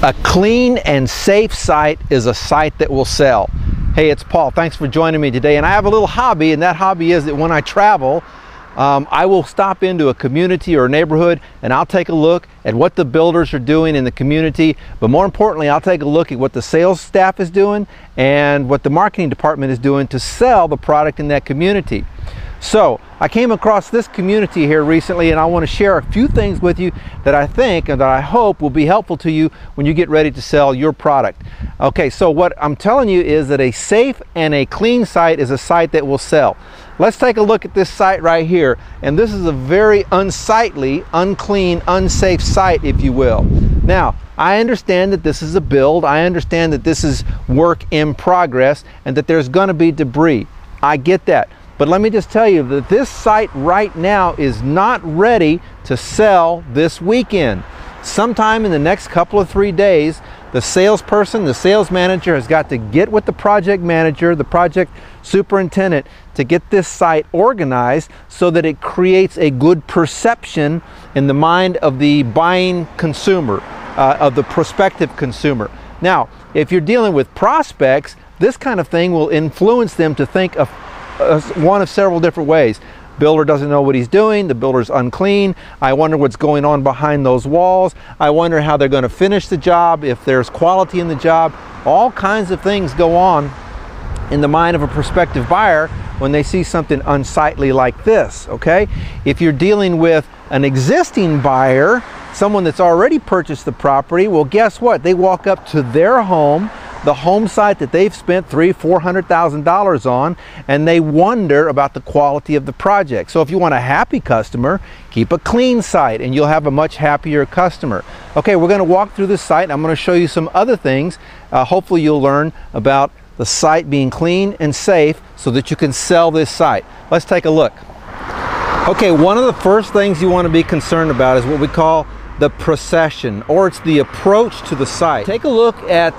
A clean and safe site is a site that will sell. Hey, it's Paul. Thanks for joining me today. And I have a little hobby, and that hobby is that when I travel, I will stop into a community or a neighborhood and I'll take a look at what the builders are doing in the community. But more importantly, I'll take a look at what the sales staff is doing and what the marketing department is doing to sell the product in that community. So I came across this community here recently, and I want to share a few things with you that I think and that I hope will be helpful to you when you get ready to sell your product. Okay, so what I'm telling you is that a safe and a clean site is a site that will sell. Let's take a look at this site right here, and this is a very unsightly, unclean, unsafe site, if you will. Now, I understand that this is a build. I understand that this is work in progress and that there's going to be debris. I get that. But let me just tell you that this site right now is not ready to sell this weekend. Sometime in the next couple of 3 days, the salesperson, the sales manager has got to get with the project manager, the project superintendent, to get this site organized so that it creates a good perception in the mind of the buying consumer, of the prospective consumer. Now, if you're dealing with prospects, this kind of thing will influence them to think of one of several different ways. Builder doesn't know what he's doing. The builder's unclean. I wonder what's going on behind those walls. I wonder how they're going to finish the job, if there's quality in the job. All kinds of things go on in the mind of a prospective buyer when they see something unsightly like this, okay? If you're dealing with an existing buyer, someone that's already purchased the property, well, guess what? They walk up to their home, the home site that they've spent $300,000–$400,000 on, and they wonder about the quality of the project. So if you want a happy customer, keep a clean site and you'll have a much happier customer. Okay, we're going to walk through this site. I'm going to show you some other things. Hopefully you'll learn about the site being clean and safe so that you can sell this site. Let's take a look. Okay, one of the first things you want to be concerned about is what we call the procession, or it's the approach to the site. Take a look at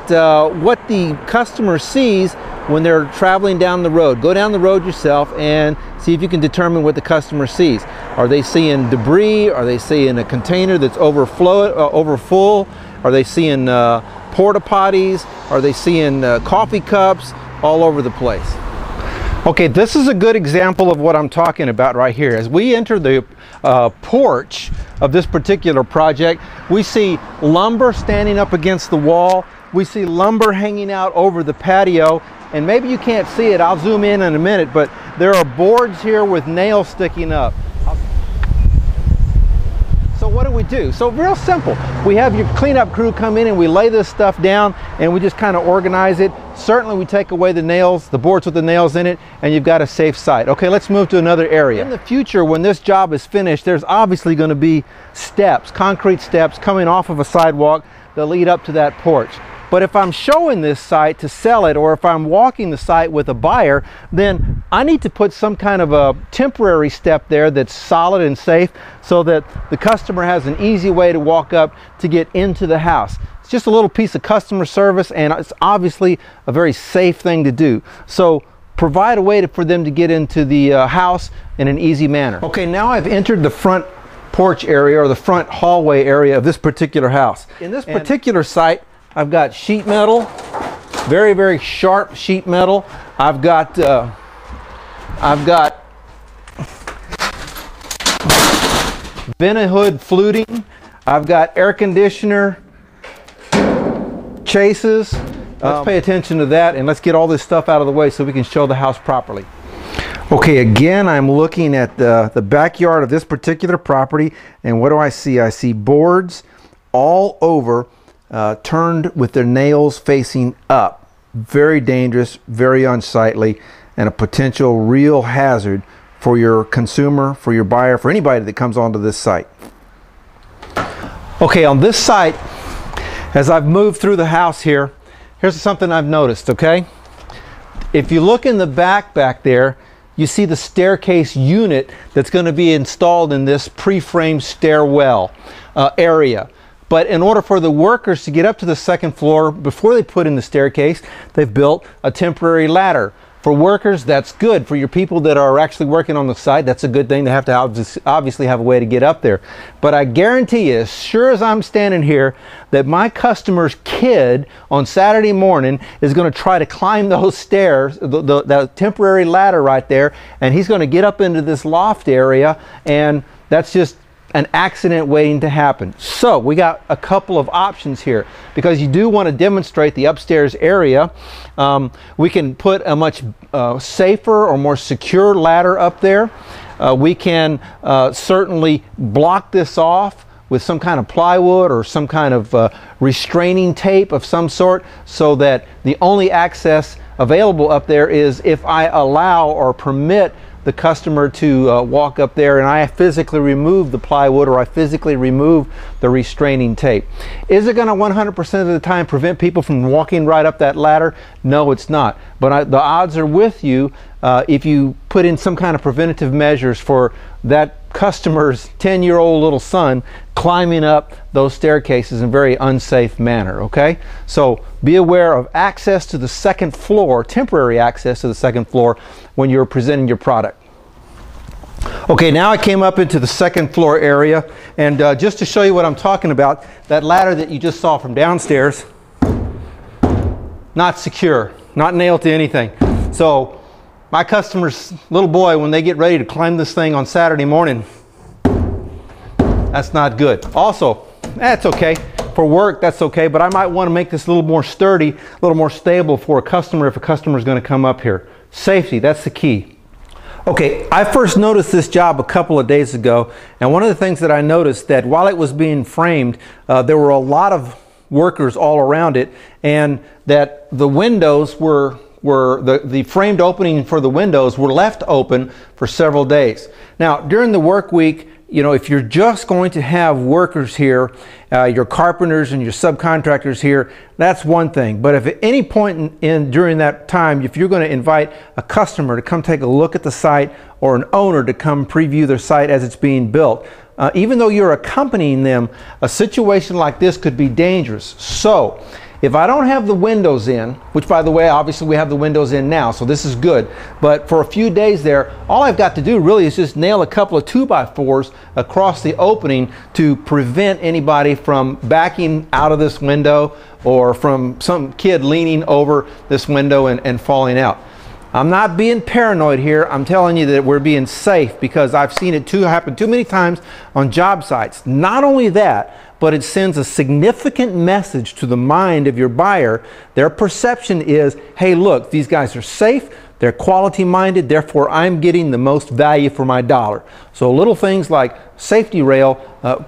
what the customer sees when they're traveling down the road. Go down the road yourself and see if you can determine what the customer sees. Are they seeing debris? Are they seeing a container that's overfull? Are they seeing porta potties? Are they seeing coffee cups all over the place? Okay, this is a good example of what I'm talking about right here. As we enter the porch of this particular project, we see lumber standing up against the wall. We see lumber hanging out over the patio, and maybe you can't see it. I'll zoom in a minute, but there are boards here with nails sticking up. So what do? So real simple. We have your cleanup crew come in and we lay this stuff down and we just kind of organize it. Certainly we take away the nails, the boards with the nails in it, and you've got a safe site. Okay, let's move to another area. In the future, when this job is finished, there's obviously going to be steps, concrete steps coming off of a sidewalk that lead up to that porch. But if I'm showing this site to sell it, or if I'm walking the site with a buyer, then I need to put some kind of a temporary step there that's solid and safe so that the customer has an easy way to walk up to get into the house. It's just a little piece of customer service, and it's obviously a very safe thing to do. So provide a way for them to get into the house in an easy manner. Okay, now I've entered the front porch area or the front hallway area of this particular house. In this particular site, I've got sheet metal, very, very sharp sheet metal. I've got Vent-A-Hood fluting. I've got air conditioner chases. Let's pay attention to that, and let's get all this stuff out of the way so we can show the house properly. Okay, again, I'm looking at the backyard of this particular property, and what do I see? I see boards all over, turned with their nails facing up. Very dangerous, very unsightly, and a potential real hazard for your consumer, for your buyer, for anybody that comes onto this site. Okay, on this site, as I've moved through the house here, here's something I've noticed, okay? If you look in the back there, you see the staircase unit that's going to be installed in this pre-framed stairwell area. But in order for the workers to get up to the second floor, before they put in the staircase, they've built a temporary ladder. For workers, that's good. For your people that are actually working on the site, that's a good thing. They have to obviously have a way to get up there. But I guarantee you, as sure as I'm standing here, that my customer's kid on Saturday morning is going to try to climb those stairs, the temporary ladder right there, and he's going to get up into this loft area, and that's just an accident waiting to happen. So we got a couple of options here, because you do want to demonstrate the upstairs area. We can put a much safer or more secure ladder up there. We can certainly block this off with some kind of plywood or some kind of restraining tape of some sort, so that the only access available up there is if I allow or permit the customer to walk up there and I physically remove the plywood, or I physically remove the restraining tape. Is it going to 100% of the time prevent people from walking right up that ladder? No, it's not. But the odds are with you if you put in some kind of preventative measures for that customer's 10-year-old little son climbing up those staircases in a very unsafe manner, okay? So be aware of access to the second floor, temporary access to the second floor when you're presenting your product. Okay, now I came up into the second floor area, and just to show you what I'm talking about, that ladder that you just saw from downstairs, not secure, not nailed to anything. So my customer's little boy, when they get ready to climb this thing on Saturday morning, that's not good. Also, that's okay. For work, that's okay, but I might want to make this a little more sturdy, a little more stable for a customer if a customer is going to come up here. Safety, that's the key. Okay, I first noticed this job a couple of days ago, and one of the things that I noticed, that while it was being framed, there were a lot of workers all around it, and that the windows the framed opening for the windows were left open for several days. Now, during the work week, you know, if you're just going to have workers here, your carpenters and your subcontractors here, that's one thing. But if at any point during that time, if you're going to invite a customer to come take a look at the site, or an owner to come preview their site as it's being built, even though you're accompanying them, a situation like this could be dangerous. So if I don't have the windows in, which by the way, obviously we have the windows in now, so this is good, but for a few days there, all I've got to do really is just nail a couple of 2x4s across the opening to prevent anybody from backing out of this window, or from some kid leaning over this window and falling out. I'm not being paranoid here. I'm telling you that we're being safe, because I've seen it happen too many times on job sites. Not only that, but it sends a significant message to the mind of your buyer. Their perception is, hey, look, these guys are safe, they're quality minded, therefore I'm getting the most value for my dollar. So little things like safety rail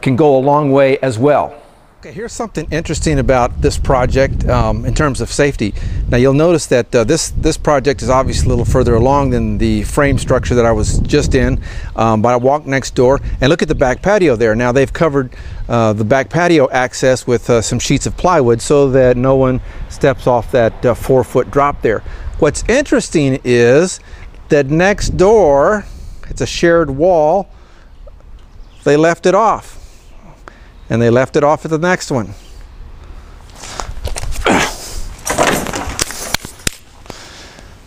can go a long way as well. Okay, here's something interesting about this project in terms of safety. Now you'll notice that this project is obviously a little further along than the frame structure that I was just in, but I walked next door and look at the back patio there. Now they've covered the back patio access with some sheets of plywood so that no one steps off that 4-foot drop there. What's interesting is that next door, it's a shared wall, they left it off. And they left it off at the next one.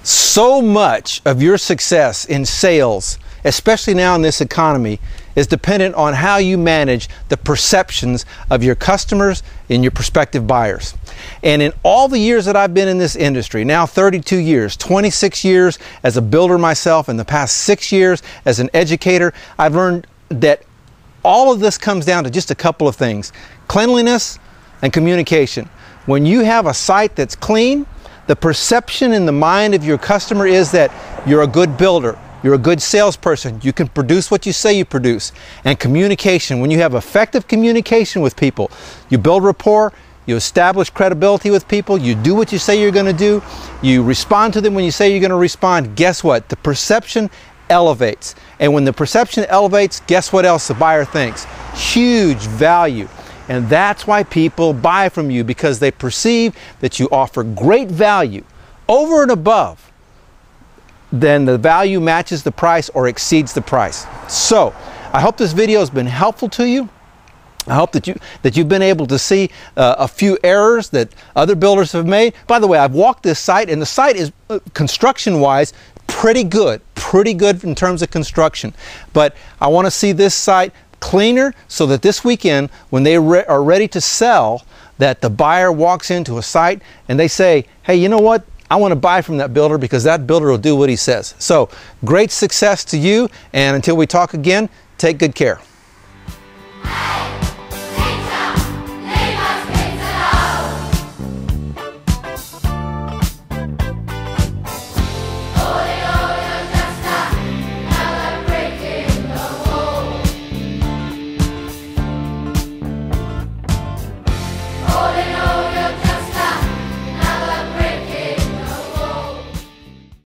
So much of your success in sales, especially now in this economy, is dependent on how you manage the perceptions of your customers and your prospective buyers. And in all the years that I've been in this industry, now 32 years, 26 years as a builder myself, and the past 6 years as an educator, I've learned that all of this comes down to just a couple of things: cleanliness and communication. When you have a site that's clean, the perception in the mind of your customer is that you're a good builder, you're a good salesperson, you can produce what you say you produce. And communication, when you have effective communication with people, you build rapport, you establish credibility with people, you do what you say you're going to do, you respond to them when you say you're going to respond. Guess what? The perception elevates. And when the perception elevates, guess what else the buyer thinks? Huge value. And that's why people buy from you, because they perceive that you offer great value over and above. Then the value matches the price or exceeds the price. So I hope this video has been helpful to you. I hope that you've been able to see a few errors that other builders have made. By the way, I've walked this site, and the site is construction-wise pretty good in terms of construction. But I want to see this site cleaner so that this weekend, when they are ready to sell, that the buyer walks into a site and they say, hey, you know what? I want to buy from that builder because that builder will do what he says. So great success to you, and until we talk again, take good care.